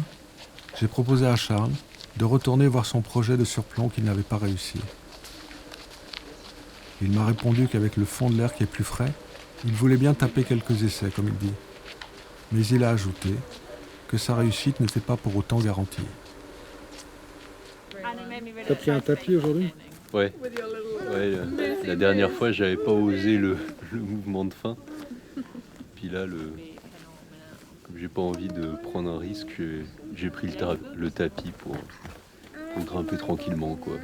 j'ai proposé à Charles de retourner voir son projet de surplomb qui n'avait pas réussi. Il m'a répondu qu'avec le fond de l'air qui est plus frais, il voulait bien taper quelques essais, comme il dit. Mais il a ajouté que sa réussite n'était pas pour autant garantie. T'as pris un tapis aujourd'hui? Ouais. La dernière fois, j'avais pas osé le mouvement de fin. Puis là, comme j'ai pas envie de prendre un risque, j'ai pris le tapis pour grimper tranquillement, quoi.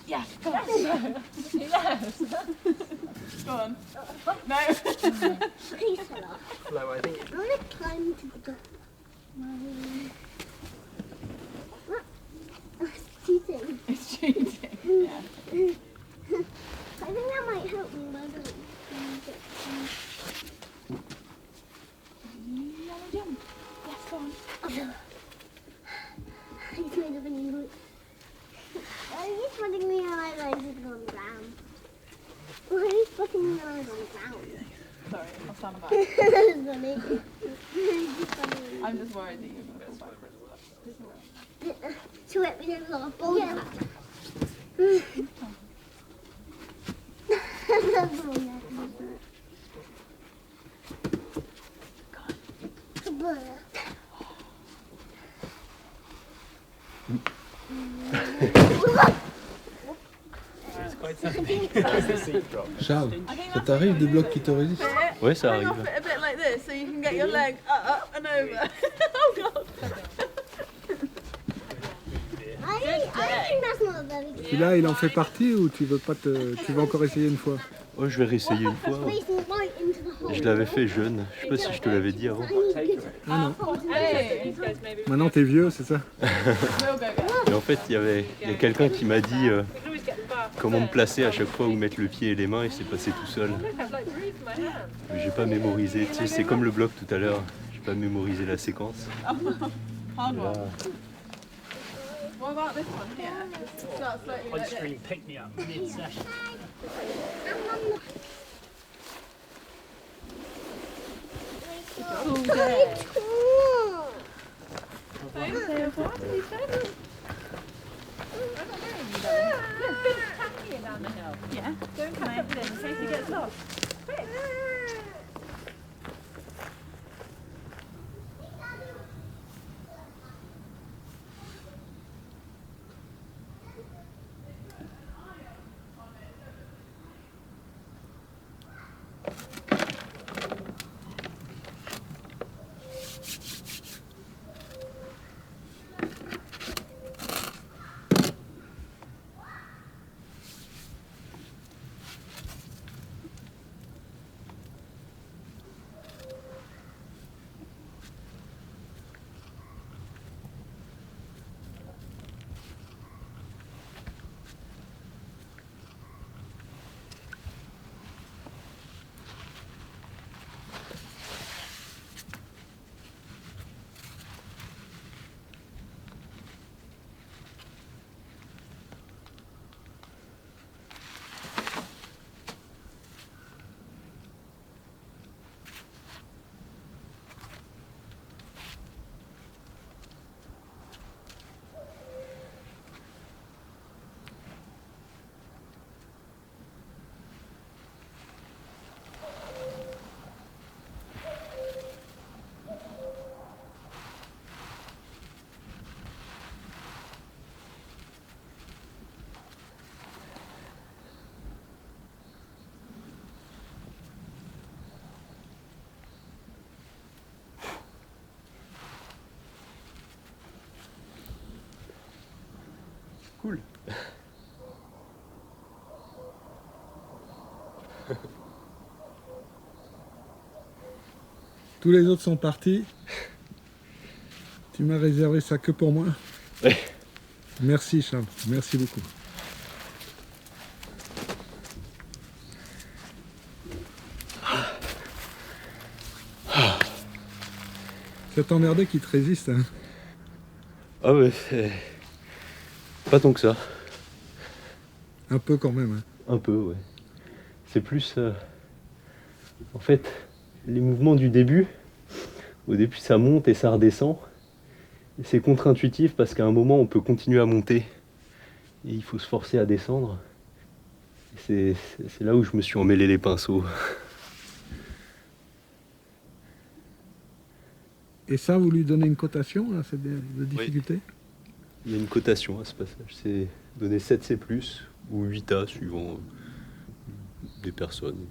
Yes, go on. Yes. Go on. No. Please fell off. Flow, I think. I want to climb to the... What? Oh, it's cheating. It's cheating. Yeah. I think that might help me, but I don't think it. You want to jump? Yes, go on. He's made of an English. He's putting me on my legs on the ground. Why are you putting me on the ground? Sorry, I'll stand back. Funny. I'm just worried that you're going to go backwards. To it, we did a little ball. Yeah. Charles, ça t'arrive des blocs qui te résistent? Ouais, ça arrive. Celui-là, il en fait partie ou tu veux encore essayer une fois? Oh, je vais réessayer une fois. Je l'avais fait jeune. Je sais pas si je te l'avais dit avant. Ah non. Maintenant, t'es vieux, c'est ça? Et en fait, il y a quelqu'un qui m'a dit comment me placer à chaque fois où mettre le pied et les mains, et c'est passé tout seul. Mais j'ai pas mémorisé. Tu sais, c'est comme le bloc tout à l'heure. J'ai pas mémorisé la séquence. Là, What about this one here? Start floating I like just really picked me up mid-session. Cool day. Yeah, go and catch up with him in case he gets lost. Quick. cool. Tous les autres sont partis. Tu m'as réservé ça que pour moi. Ouais. Merci Charles, merci beaucoup. C'est emmerdé qui te résiste. Hein. Ah ouais, pas tant que ça. Un peu quand même. Hein. Un peu, ouais. C'est plus... En fait, les mouvements du début, au début ça monte et ça redescend. Et c'est contre-intuitif parce qu'à un moment on peut continuer à monter et il faut se forcer à descendre. C'est là où je me suis emmêlé les pinceaux. Et ça, vous lui donnez une cotation à cette difficulté? Oui. Il y a une cotation à ce passage. C'est donner 7C+, ou 8A, suivant des personnes.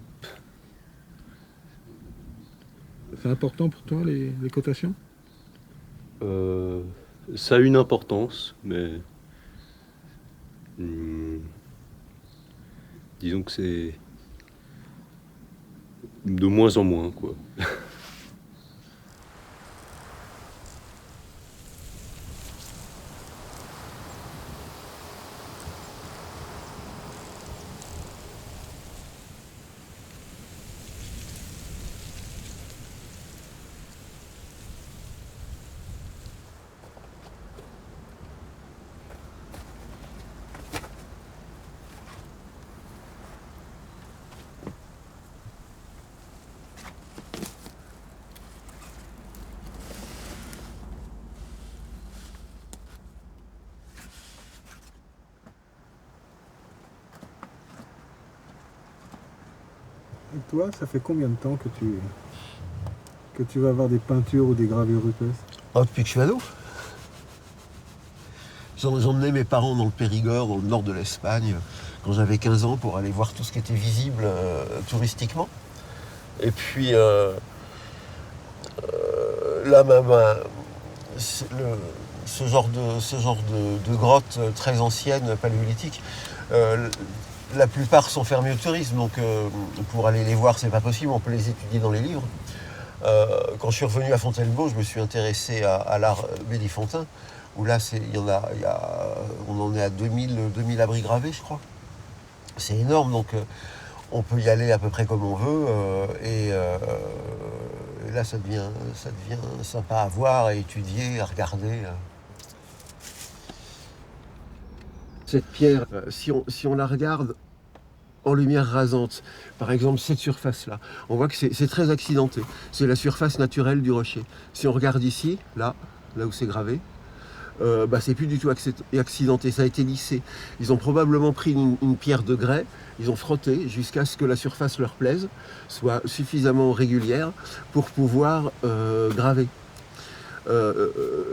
C'est important pour toi, les cotations? Ça a une importance, mais... disons que c'est... de moins en moins, quoi. Et toi, ça fait combien de temps que tu vas avoir des peintures ou des gravures rupestres? Oh, depuis que je suis ado. J'emmenais mes parents dans le Périgord, dans le nord de l'Espagne, quand j'avais 15 ans, pour aller voir tout ce qui était visible touristiquement. Et puis là, ce genre de grottes très anciennes, paléolithiques, la plupart sont fermées au tourisme, donc pour aller les voir, c'est pas possible, on peut les étudier dans les livres. Quand je suis revenu à Fontainebleau, je me suis intéressé à l'art Bélifontain, où là, on en est à 2000 abris gravés, je crois. C'est énorme, donc on peut y aller à peu près comme on veut, et là, ça devient sympa à voir, à étudier, à regarder. Cette pierre, si on la regarde en lumière rasante, par exemple cette surface-là, on voit que c'est très accidenté. C'est la surface naturelle du rocher. Si on regarde ici, là où c'est gravé, c'est plus du tout accidenté, ça a été lissé. Ils ont probablement pris une pierre de grès, ils ont frotté jusqu'à ce que la surface leur plaise, soit suffisamment régulière pour pouvoir graver.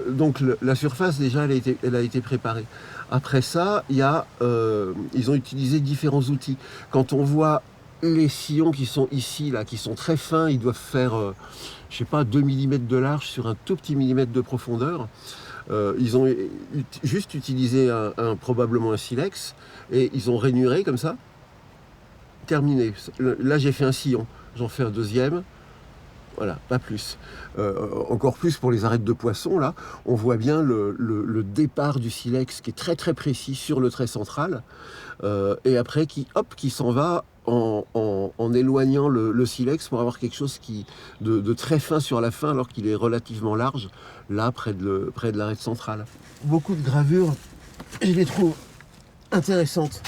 Donc la surface déjà elle a été préparée. Après ça, ils ont utilisé différents outils. Quand on voit les sillons qui sont ici, là, qui sont très fins, ils doivent faire, 2 mm de large sur un tout petit millimètre de profondeur. Ils ont juste utilisé probablement un silex, et ils ont rainuré comme ça. Terminé. Là, j'ai fait un sillon. J'en fais un deuxième. Voilà, pas plus. Encore plus pour les arêtes de poisson, là, on voit bien le départ du silex qui est très très précis sur le trait central, et après qui s'en va en éloignant le silex pour avoir quelque chose de très fin sur la fin, alors qu'il est relativement large, là, près de l'arête centrale. Beaucoup de gravures, je les trouve intéressantes.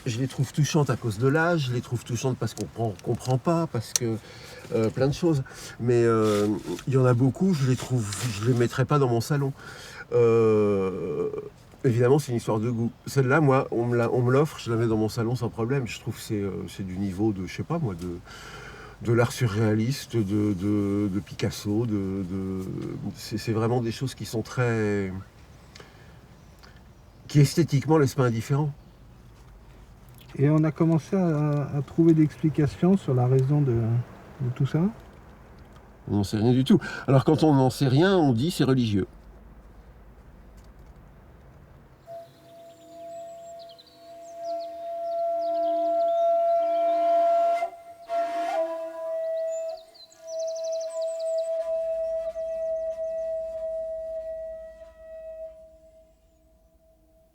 Je les trouve touchantes à cause de l'âge, je les trouve touchantes parce qu'on comprend pas, parce que plein de choses. Mais il y en a beaucoup, je les mettrai pas dans mon salon. Évidemment, c'est une histoire de goût. Celle-là, moi, on me l'offre, je la mets dans mon salon sans problème. Je trouve que c'est du niveau de, je sais pas moi, de l'art surréaliste, de Picasso. C'est vraiment des choses qui sont qui esthétiquement laissent pas indifférent. Et on a commencé à trouver des explications sur la raison de tout ça? On n'en sait rien du tout. Alors quand on n'en sait rien, on dit c'est religieux.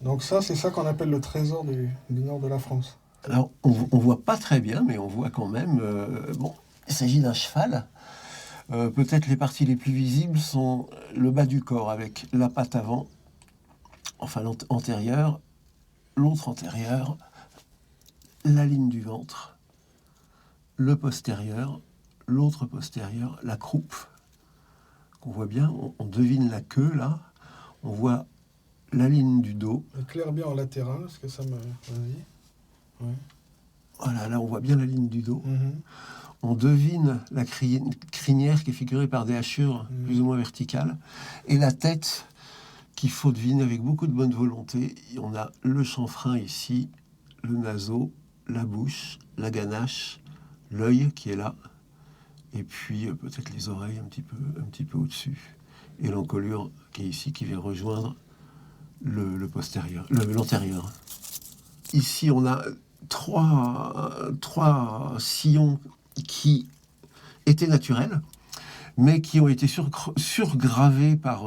Donc ça, c'est ça qu'on appelle le trésor du nord de la France. Alors, on voit pas très bien, mais on voit quand même... il s'agit d'un cheval. Peut-être les parties les plus visibles sont le bas du corps, avec la patte avant, enfin l'antérieure, l'autre antérieure, la ligne du ventre, le postérieur, l'autre postérieur, la croupe, qu'on voit bien, on devine la queue, là, on voit la ligne du dos. Éclaire bien en latéral, parce que ça me... Vas-y. Ouais. Voilà, là on voit bien la ligne du dos. On devine la crinière qui est figurée par des hachures plus ou moins verticales. Et la tête qu'il faut deviner avec beaucoup de bonne volonté. On a le chanfrein ici, le naseau, la bouche, la ganache, l'œil qui est là. Et puis peut-être les oreilles un petit peu au-dessus. Et l'encolure qui est ici, qui vient rejoindre l'antérieur. Ici, on a trois sillons qui étaient naturels, mais qui ont été surgravés par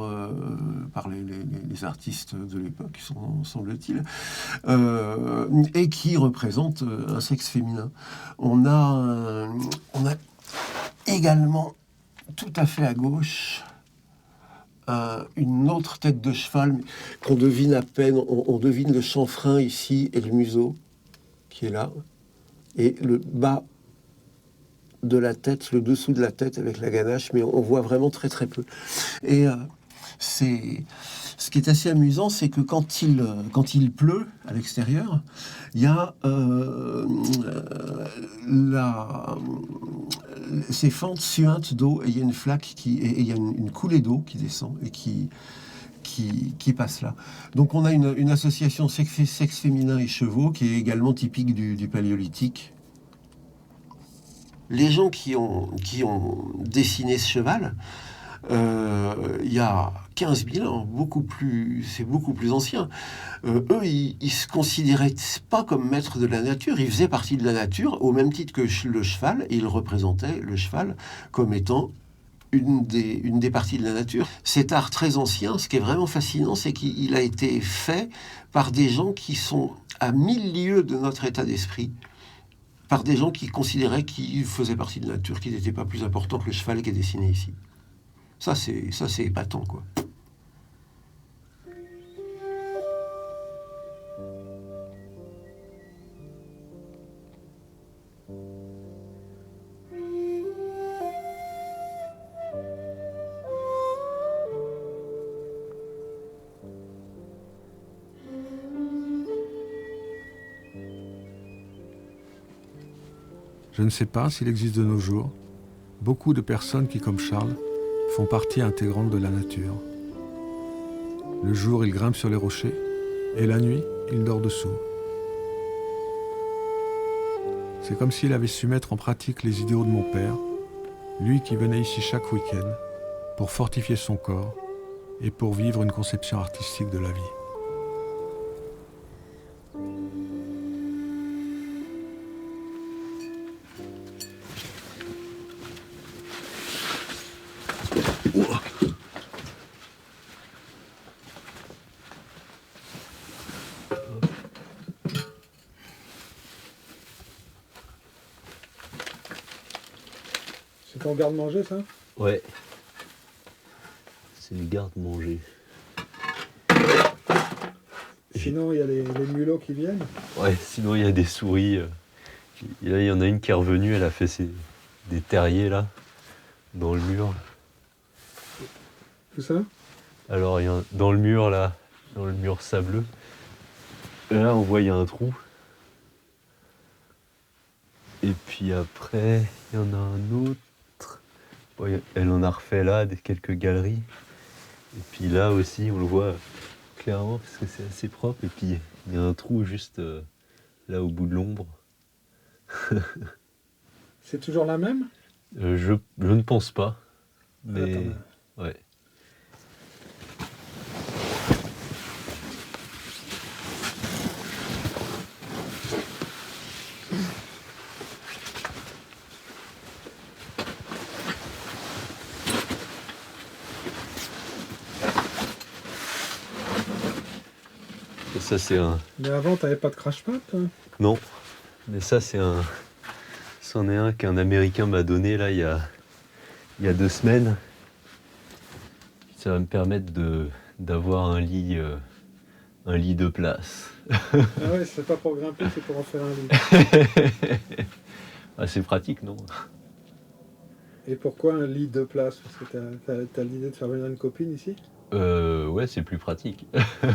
les artistes de l'époque, semble-t-il, et qui représentent un sexe féminin. On a également, tout à fait à gauche, une autre tête de cheval qu'on devine à peine. On devine le chanfrein ici et le museau qui est là, et le bas de la tête, le dessous de la tête avec la ganache, mais on voit vraiment très très peu. Et ce qui est assez amusant, c'est que quand il pleut à l'extérieur, il y a ces fentes suintes d'eau, et il y a une flaque et il y a une coulée d'eau qui descend et qui qui passe là. Donc on a une association sexe féminin et chevaux qui est également typique du Paléolithique. Les gens qui ont dessiné ce cheval, il y a 15 000 ans, c'est beaucoup plus ancien. Eux, ils se considéraient pas comme maîtres de la nature, ils faisaient partie de la nature au même titre que le cheval, et ils représentaient le cheval comme étant une des parties de la nature. Cet art très ancien, ce qui est vraiment fascinant, c'est qu'il a été fait par des gens qui sont à 1000 lieues de notre état d'esprit, par des gens qui considéraient qu'ils faisaient partie de la nature, qu'ils n'étaient pas plus importants que le cheval qui est dessiné ici. Ça, c'est épatant, quoi. Je ne sais pas s'il existe de nos jours beaucoup de personnes qui, comme Charles, font partie intégrante de la nature. Le jour, il grimpe sur les rochers, et la nuit, il dort dessous. C'est comme s'il avait su mettre en pratique les idéaux de mon père, lui qui venait ici chaque week-end, pour fortifier son corps et pour vivre une conception artistique de la vie. C'est ton garde-manger, ça? Ouais. C'est le garde-manger. Sinon, il y a les mulots qui viennent? Ouais, sinon il y a des souris. Et là, il y en a une qui est revenue, elle a fait des terriers là, dans le mur. Tout ça? Alors, dans le mur là, dans le mur sableux, là on voit il y a un trou. Et puis après, il y en a un autre. Ouais, elle en a refait là, quelques galeries. Et puis là aussi, on le voit clairement parce que c'est assez propre. Et puis il y a un trou juste là au bout de l'ombre. C'est toujours la même? Je ne pense pas. Mais attends. Ouais. Et ça c'est un... Mais avant, t'avais pas de crash-pad, toi? Non, mais ça c'est un... C'en est un qu'un Américain m'a donné là il y a 2 semaines. Ça va me permettre d'avoir un lit 2 places. Ah ouais, c'est pas pour grimper, c'est pour en faire un lit. Ah, c'est pratique, non? Et pourquoi un lit 2 places? Parce que t'as l'idée de faire venir une copine ici? Ouais, c'est plus pratique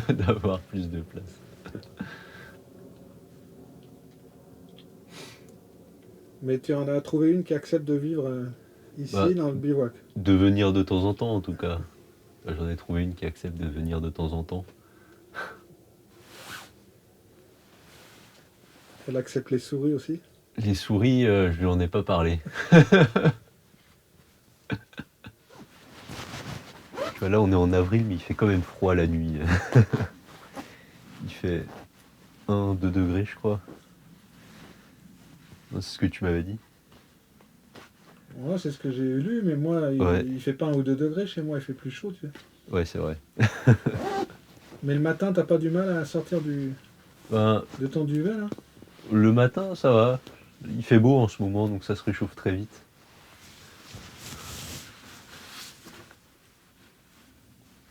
d'avoir plus de place. Mais tu en as trouvé une qui accepte de vivre ici, dans le bivouac? De venir de temps en temps, en tout cas. J'en ai trouvé une qui accepte de venir de temps en temps. Elle accepte les souris aussi? Les souris, je lui en ai pas parlé. Là, on est en avril, mais il fait quand même froid la nuit. Il fait 1-2 degrés, je crois. C'est ce que tu m'avais dit. Ouais, c'est ce que j'ai lu, mais moi, il fait pas 1 ou 2 degrés chez moi, il fait plus chaud, tu sais. Ouais, c'est vrai. Mais le matin, t'as pas du mal à sortir de ton duvet, là? Le matin, ça va. Il fait beau en ce moment, donc ça se réchauffe très vite.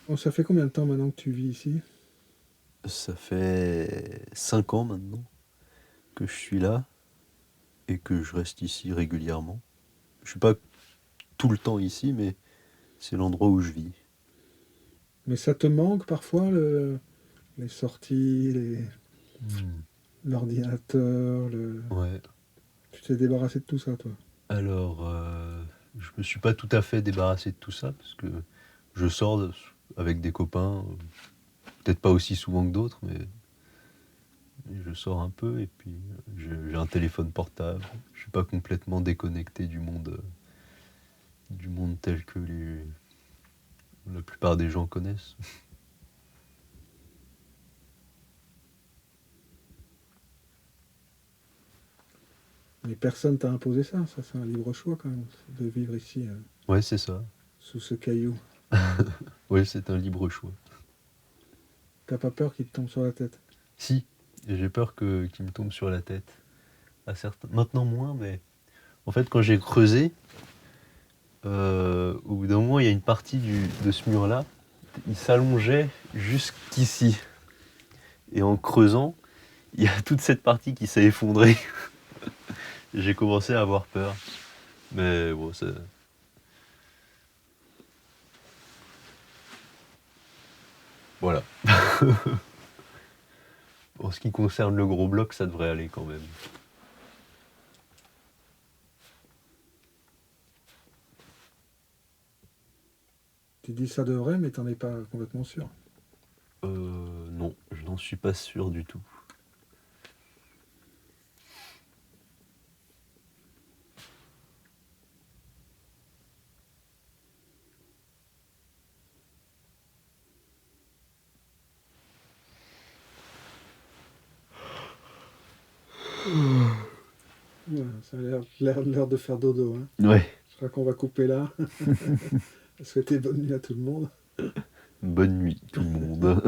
Bon, ça fait combien de temps maintenant que tu vis ici? Ça fait 5 ans maintenant que je suis là et que je reste ici régulièrement. Je suis pas tout le temps ici, mais c'est l'endroit où je vis. Mais ça te manque parfois, les sorties, l'ordinateur, Ouais. Tu t'es débarrassé de tout ça, toi? Alors, je me suis pas tout à fait débarrassé de tout ça, parce que je sors avec des copains. Peut-être pas aussi souvent que d'autres, mais je sors un peu et puis j'ai un téléphone portable. Je suis pas complètement déconnecté du monde tel que la plupart des gens connaissent. Mais personne t'a imposé ça, c'est un libre choix quand même, de vivre ici, Ouais, c'est ça. sous ce caillou. Ouais, c'est un libre choix. T'as pas peur qu'il te tombe sur la tête? Si, et j'ai peur qu'il me tombe sur la tête. Maintenant moins, mais en fait, quand j'ai creusé, au bout d'un moment, il y a une partie de ce mur-là, il s'allongeait jusqu'ici. Et en creusant, il y a toute cette partie qui s'est effondrée. J'ai commencé à avoir peur. Mais bon, c'est... Voilà. En ce qui concerne le gros bloc, ça devrait aller quand même. Tu dis ça devrait, mais t'en es pas complètement sûr. Non, je n'en suis pas sûr du tout. Ouais, ça a l'air de faire dodo. Hein. Ouais. Je crois qu'on va couper là. Souhaiter bonne nuit à tout le monde. Bonne nuit tout le monde.